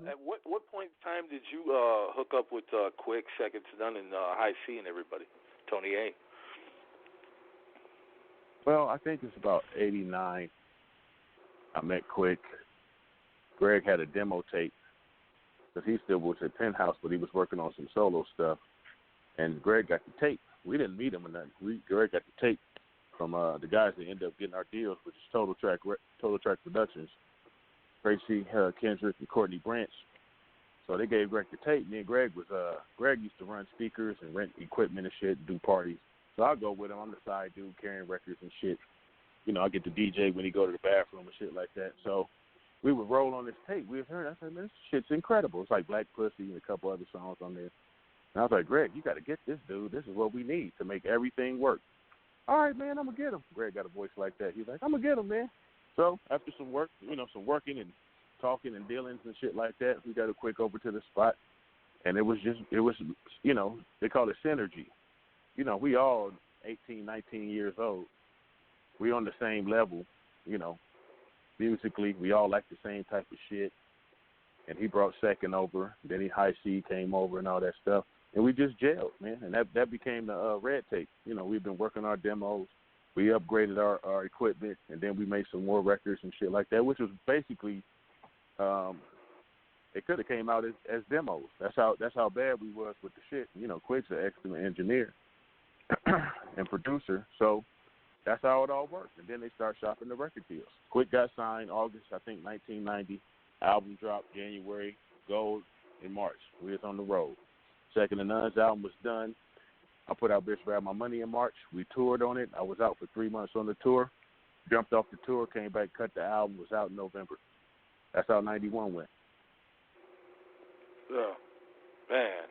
At what point in time did you hook up with Quik, Second to None, and High C and everybody? Tony A. Well, I think it's about 89. I met Quik. Greg had a demo tape because he still was at Penthouse, but he was working on some solo stuff. And Greg got the tape. We didn't meet him or nothing. Greg got the tape from the guys that ended up getting our deals, which is Total Track Productions, Tracy Kendrick and Courtney Branch. So they gave Greg the tape. And then Greg used to run speakers and rent equipment and shit and do parties. So I'll go with him. I'm the side dude carrying records and shit. You know, I get the DJ when he go to the bathroom and shit like that. So we would roll on this tape. We heard. I said, man, this shit's incredible. It's like Black Pussy and a couple other songs on there. And I was like, Greg, you got to get this, dude. This is what we need to make everything work. All right, man, I'm going to get him. Greg got a voice like that. He's like, I'm going to get him, man. So after some work, some working and talking and dealings and shit like that, we got a Quik over to the spot. And it was, they call it synergy. We all 18, 19 years old. We on the same level, musically. We all like the same type of shit. And he brought Second over. Then High C came over and all that stuff. And we just gelled, man. And that became the Red Tape. We've been working our demos. We upgraded our equipment. And then we made some more records and shit like that, which was basically, it could have came out as demos. That's how bad we was with the shit. Quik's an excellent engineer and producer. So that's how it all worked. And then they start shopping the record deals. Quik got signed August, I think, 1990. Album dropped January, Gold in March. We was on the road. Second to None's album was done. I put out Bitch Grab My Money in March. We toured on it. I was out for 3 months on the tour. Jumped off the tour, came back, cut the album, was out in November. That's how 91 went. Oh, man.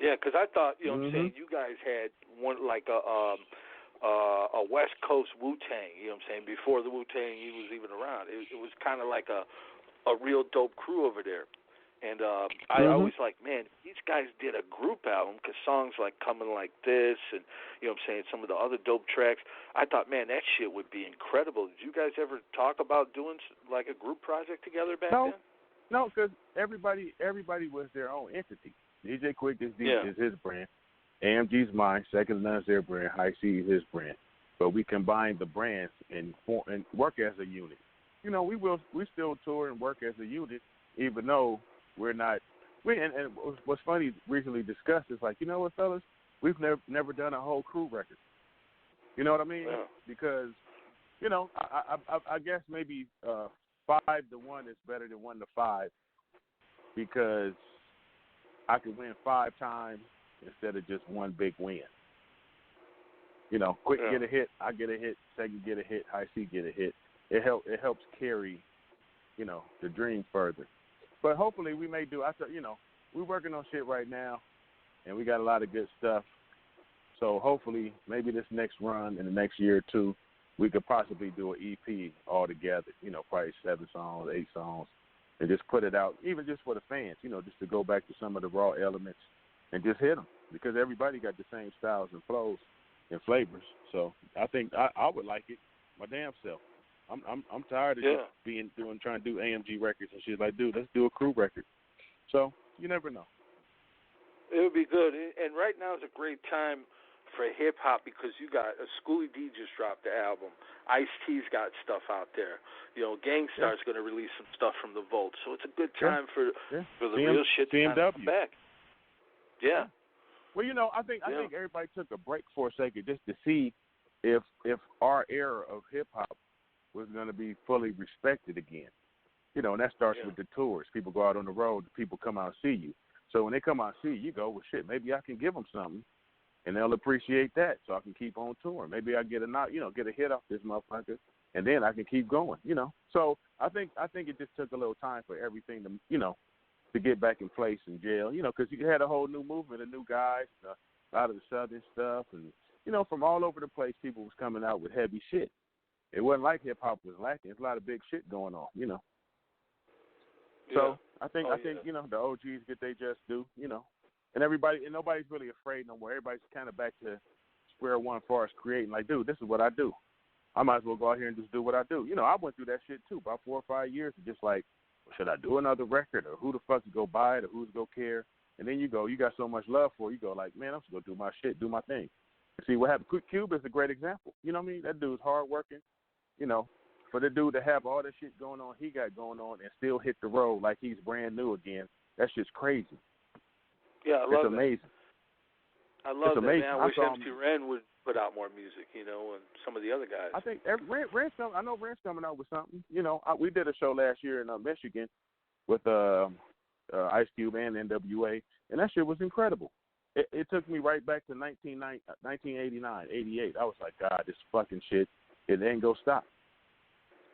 Yeah, because I thought, what I'm saying, you guys had one like a West Coast Wu-Tang, what I'm saying, before the Wu-Tang was even around. It was kind of like a real dope crew over there. And I always like, man, these guys did a group album because songs like Coming Like This and, what I'm saying, some of the other dope tracks, I thought, man, that shit would be incredible. Did you guys ever talk about doing like a group project together back then? No, because everybody was their own entity. DJ Quik is his brand. AMG's mine. Second to None's their brand. High C is his brand. But we combine the brands and work as a unit. We still tour and work as a unit, even though we're not. And what's funny, recently discussed is like, you know what, fellas, we've never done a whole crew record. You know what I mean? Yeah. Because, I guess maybe 5 to 1 is better than 1 to 5, because I could win 5 times instead of just one big win. Quik get a hit, I get a hit, Second get a hit, High C get a hit. It helps carry, the dream further. But hopefully we may do. We're working on shit right now, and we got a lot of good stuff. So hopefully, maybe this next run in the next year or two, we could possibly do an EP all together. Probably 7 songs, 8 songs, and just put it out, even just for the fans. Just to go back to some of the raw elements and just hit them, because everybody got the same styles and flows and flavors. So I think I would like it, my damn self. I'm tired of just trying to do AMG records and shit. Like, dude, let's do a crew record. So you never know. It would be good. And right now is a great time for hip hop, because you got Schoolie D just dropped the album. Ice-T's got stuff out there. Gangstar's going to release some stuff from the vault. So it's a good time for the real shit to come back. Yeah. Well, I think everybody took a break for a second just to see if our era of hip hop was going to be fully respected again. And that starts with the tours. People go out on the road, people come out and see you. So when they come out and see you, you go, well, shit, maybe I can give them something, and they'll appreciate that, so I can keep on touring. Maybe I get a hit off this motherfucker, and then I can keep going. So I think it just took a little time for everything to get back in place and gel. Because you had a whole new movement of new guys, a lot of the Southern stuff, and from all over the place, people was coming out with heavy shit. It wasn't like hip hop was lacking. There's a lot of big shit going on. So I think the OGs get their just due. And nobody's really afraid no more. Everybody's kind of back to square one as far as creating. Like, dude, this is what I do. I might as well go out here and just do what I do. I went through that shit too, about 4 or 5 years of just like should I do another record, or who the fuck to go buy it, or who's going to care? And then you got so much love for it, you go like, man, I'm just going to do my shit, do my thing. And see what happened. Quick Cube is a great example. You know what I mean? That dude's hardworking. You know, for the dude to have all that shit going on he got going on and still hit the road like he's brand new again, that shit's crazy. Yeah, I love It's amazing. I love that. Man, I wish MC Ren would put out more music, you know, and some of the other guys. I think Ren's coming out with something. You know, we did a show last year in Michigan with Ice Cube and NWA, and that shit was incredible. It took me right back to 1989, 88. I was like, God, this fucking shit, it ain't gonna stop.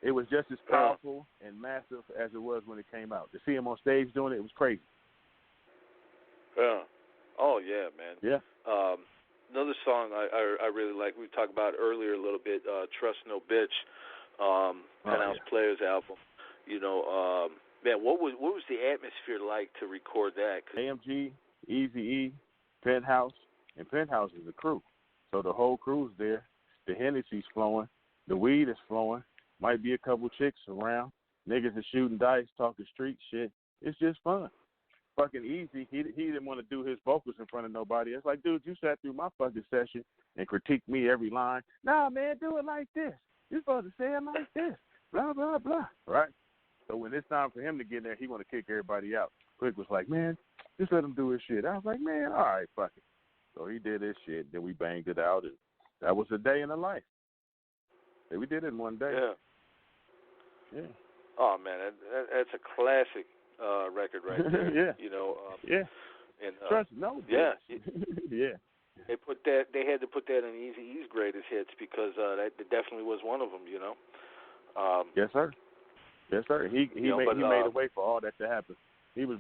It was just as powerful and massive as it was when it came out. To see him on stage doing it was crazy. Yeah. Oh, yeah, man. Yeah. Another song I really like, we talked about earlier a little bit, Trust No B-tch, Penthouse Players album. You know, man, what was the atmosphere like to record that? AMG, Eazy-E, Penthouse, and Penthouse is a crew. So the whole crew's there. The Hennessy's flowing. The weed is flowing. Might be a couple chicks around. Niggas are shooting dice, talking street shit. It's just fun. Fucking Easy, he didn't want to do his vocals in front of nobody. It's like, dude, you sat through my fucking session and critiqued me every line. Nah, man, do it like this. You're supposed to say it like this. Blah, blah, blah. Right? So when it's time for him to get in there, he want to kick everybody out. Quik was like, man, just let him do his shit. I was like, man, all right, fuck it. So he did his shit. Then we banged it out, and that was a day in the life. And we did it in one day. Yeah. Yeah. Oh, man, that's a classic record right there. Yeah. You know. Yeah. And, Trust No B-tch. Yeah. They had to put that in Eazy-E's greatest hits because that definitely was one of them. You know. Yes, sir. Yes, sir. He made a way for all that to happen. He was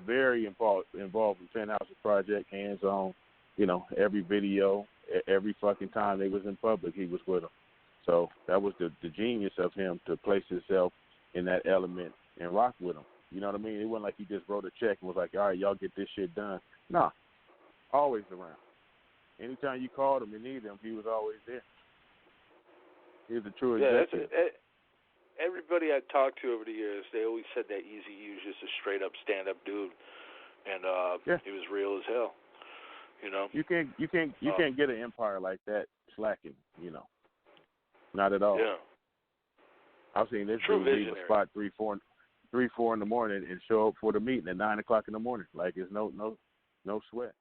very involved in Penthouse's project, hands on. You know, every video, every fucking time they was in public, he was with them. So that was the genius of him to place himself in that element and rock with them. You know what I mean? It wasn't like he just wrote a check and was like, all right, y'all get this shit done. Nah, always around. Anytime you called him and needed him, he was always there. He was a true executive. Everybody I talked to over the years, they always said that Eazy-E was just a straight-up stand-up dude, and he was real as hell. You know, you can't get an empire like that slacking. You know, not at all. Yeah, I've seen this dude leave a spot 3, 4 in the morning and show up for the meeting at 9 o'clock in the morning. Like it's no sweat.